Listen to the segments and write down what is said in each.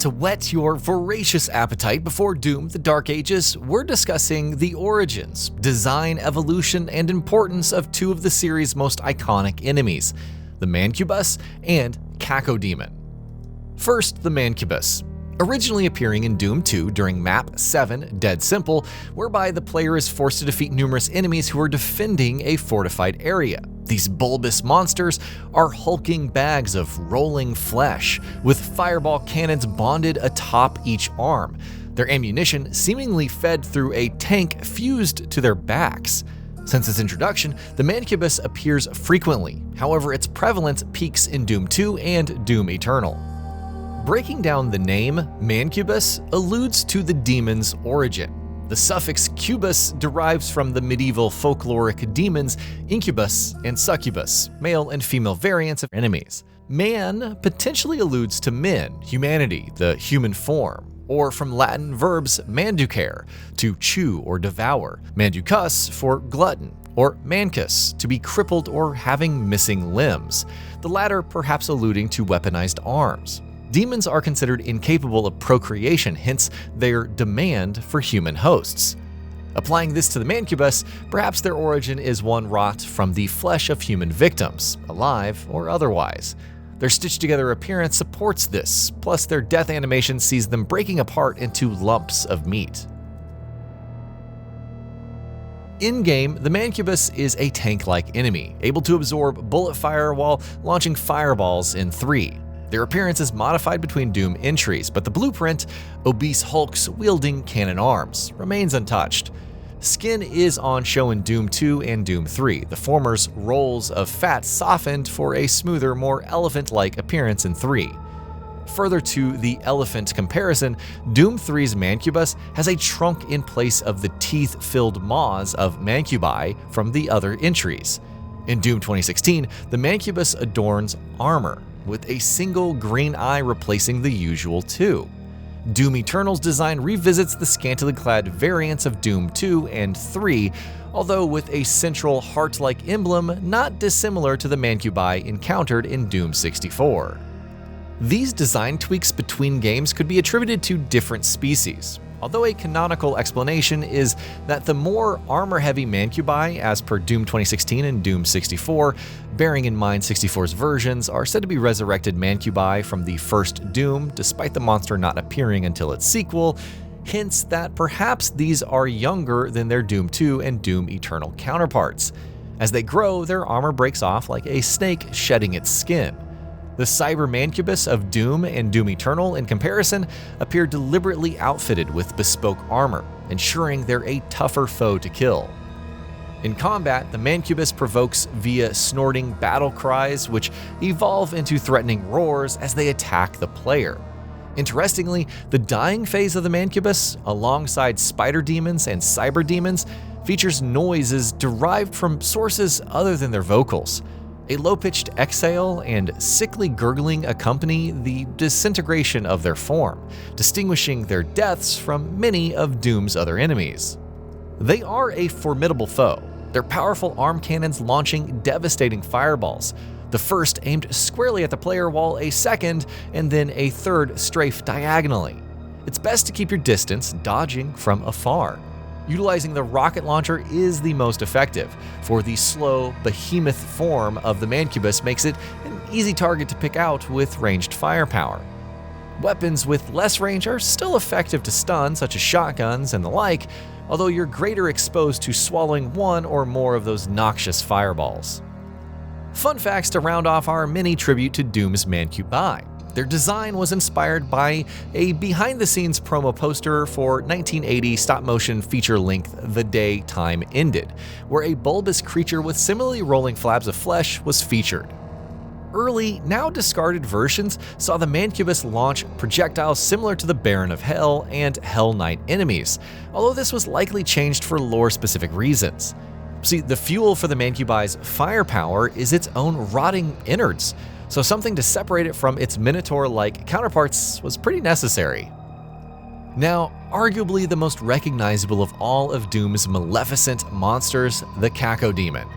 To whet your voracious appetite before Doom: The Dark Ages, we're discussing the origins, design, evolution, and importance of two of the series' most iconic enemies, the Mancubus and Cacodemon. First, the Mancubus. Originally appearing in Doom 2 during Map 7, Dead Simple, whereby the player is forced to defeat numerous enemies who are defending a fortified area. These bulbous monsters are hulking bags of rolling flesh, with fireball cannons bonded atop each arm, their ammunition seemingly fed through a tank fused to their backs. Since its introduction, the Mancubus appears frequently, however its prevalence peaks in Doom 2 and Doom Eternal. Breaking down the name, Mancubus alludes to the demon's origin. The suffix cubus derives from the medieval folkloric demons incubus and succubus, male and female variants of enemies. Man potentially alludes to men, humanity, the human form, or from Latin verbs manducare, to chew or devour, manducus for glutton, or mancus, to be crippled or having missing limbs, the latter perhaps alluding to weaponized arms. Demons are considered incapable of procreation, hence their demand for human hosts. Applying this to the Mancubus, perhaps their origin is one wrought from the flesh of human victims, alive or otherwise. Their stitched-together appearance supports this, plus their death animation sees them breaking apart into lumps of meat. In-game, the Mancubus is a tank-like enemy, able to absorb bullet fire while launching fireballs in 3. Their appearance is modified between Doom entries, but the blueprint, obese hulks wielding cannon arms, remains untouched. Skin is on show in Doom 2 and Doom 3, the former's rolls of fat softened for a smoother, more elephant-like appearance in 3. Further to the elephant comparison, Doom 3's Mancubus has a trunk in place of the teeth-filled maws of Mancubi from the other entries. In Doom 2016, the Mancubus adorns armor, with a single green eye replacing the usual 2. Doom Eternal's design revisits the scantily clad variants of Doom 2 and 3, although with a central heart-like emblem not dissimilar to the Mancubi encountered in Doom 64. These design tweaks between games could be attributed to different species, although a canonical explanation is that the more armor-heavy Mancubi, as per Doom 2016 and Doom 64, bearing in mind 64's versions, are said to be resurrected Mancubi from the first Doom, despite the monster not appearing until its sequel, hints that perhaps these are younger than their Doom 2 and Doom Eternal counterparts. As they grow, their armor breaks off like a snake shedding its skin. The Cyber Mancubus of Doom and Doom Eternal, in comparison, appear deliberately outfitted with bespoke armor, ensuring they're a tougher foe to kill. In combat, the Mancubus provokes via snorting battle cries, which evolve into threatening roars as they attack the player. Interestingly, the dying phase of the Mancubus, alongside spider demons and cyber demons, features noises derived from sources other than their vocals. A low-pitched exhale and sickly gurgling accompany the disintegration of their form, distinguishing their deaths from many of Doom's other enemies. They are a formidable foe, their powerful arm cannons launching devastating fireballs, the first aimed squarely at the player while a second and then a third strafe diagonally. It's best to keep your distance, dodging from afar. Utilizing the rocket launcher is the most effective, for the slow, behemoth form of the Mancubus makes it an easy target to pick out with ranged firepower. Weapons with less range are still effective to stun, such as shotguns and the like, although you're greater exposed to swallowing one or more of those noxious fireballs. Fun facts to round off our mini tribute to Doom's Mancubi. Their design was inspired by a behind-the-scenes promo poster for 1980 stop-motion feature-length The Day Time Ended, where a bulbous creature with similarly rolling flabs of flesh was featured. Early, now discarded versions saw the Mancubus launch projectiles similar to the Baron of Hell and Hell Knight enemies, although this was likely changed for lore-specific reasons. See, the fuel for the Mancubi's firepower is its own rotting innards, so something to separate it from its Minotaur-like counterparts was pretty necessary. Now, arguably the most recognizable of all of Doom's maleficent monsters, the Cacodemon.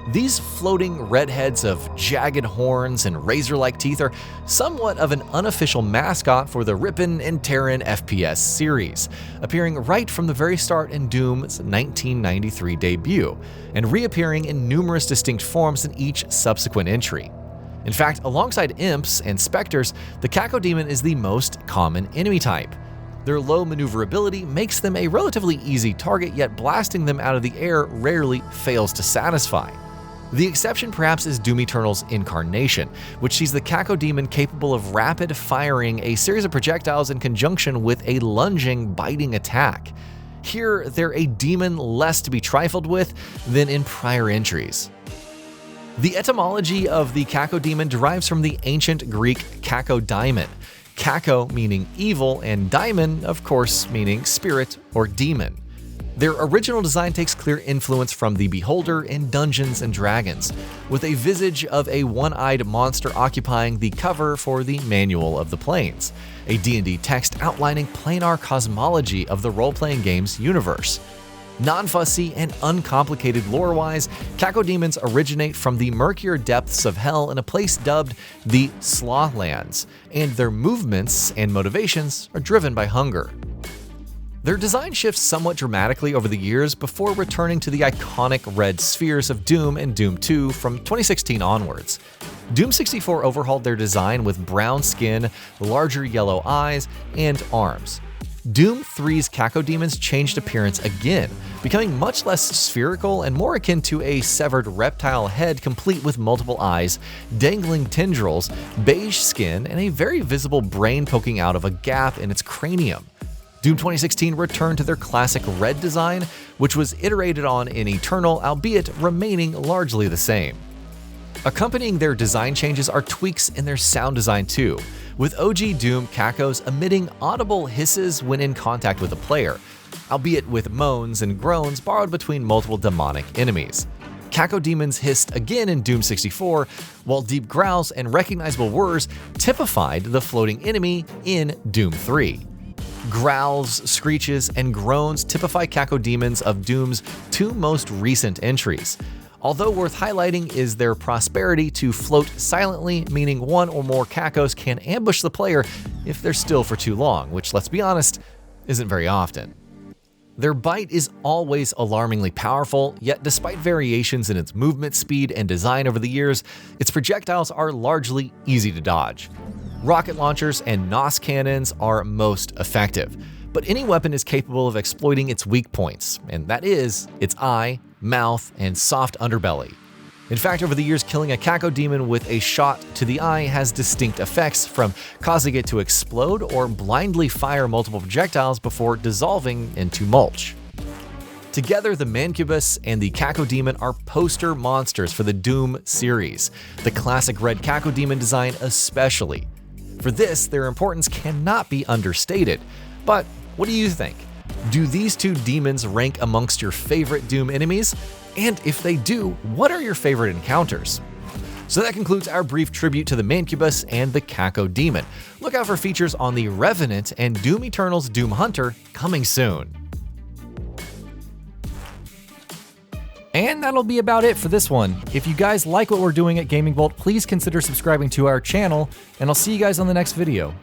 These floating redheads of jagged horns and razor-like teeth are somewhat of an unofficial mascot for the Rippin' and Terran FPS series, appearing right from the very start in Doom's 1993 debut, and reappearing in numerous distinct forms in each subsequent entry. In fact, alongside imps and specters, the Cacodemon is the most common enemy type. Their low maneuverability makes them a relatively easy target, yet blasting them out of the air rarely fails to satisfy. The exception perhaps is Doom Eternal's Incarnation, which sees the Cacodemon capable of rapid firing a series of projectiles in conjunction with a lunging, biting attack. Here, they're a demon less to be trifled with than in prior entries. The etymology of the Cacodemon derives from the ancient Greek Cacodemon, Caco meaning evil, and daimon, of course, meaning spirit or demon. Their original design takes clear influence from the Beholder in Dungeons & Dragons, with a visage of a one-eyed monster occupying the cover for the Manual of the Planes, a D&D text outlining planar cosmology of the role-playing game's universe. Non-fussy and uncomplicated lore-wise, Cacodemons originate from the murkier depths of hell in a place dubbed the Slothlands, and their movements and motivations are driven by hunger. Their design shifts somewhat dramatically over the years before returning to the iconic red spheres of Doom and Doom 2 from 2016 onwards. Doom 64 overhauled their design with brown skin, larger yellow eyes, and arms. Doom 3's Cacodemons changed appearance again, becoming much less spherical and more akin to a severed reptile head complete with multiple eyes, dangling tendrils, beige skin, and a very visible brain poking out of a gap in its cranium. Doom 2016 returned to their classic red design, which was iterated on in Eternal, albeit remaining largely the same. Accompanying their design changes are tweaks in their sound design too, with OG Doom Cacos emitting audible hisses when in contact with a player, albeit with moans and groans borrowed between multiple demonic enemies. Cacodemons hissed again in Doom 64, while deep growls and recognizable whirs typified the floating enemy in Doom 3. Growls, screeches, and groans typify Cacodemons of Doom's two most recent entries. Although worth highlighting is their prosperity to float silently, meaning one or more Cacos can ambush the player if they're still for too long, which, let's be honest, isn't very often. Their bite is always alarmingly powerful, yet despite variations in its movement speed and design over the years, its projectiles are largely easy to dodge. Rocket launchers and NOS cannons are most effective, but any weapon is capable of exploiting its weak points, and that is its eye, mouth, and soft underbelly. In fact, over the years, killing a Cacodemon with a shot to the eye has distinct effects, from causing it to explode or blindly fire multiple projectiles before dissolving into mulch. Together, the Mancubus and the Cacodemon are poster monsters for the Doom series, the classic red Cacodemon design especially. For this, their importance cannot be understated. But what do you think? Do these two demons rank amongst your favorite Doom enemies? And if they do, what are your favorite encounters? So that concludes our brief tribute to the Mancubus and the Cacodemon. Look out for features on the Revenant and Doom Eternal's Doom Hunter coming soon. And that'll be about it for this one. If you guys like what we're doing at Gaming Bolt, please consider subscribing to our channel, and I'll see you guys on the next video.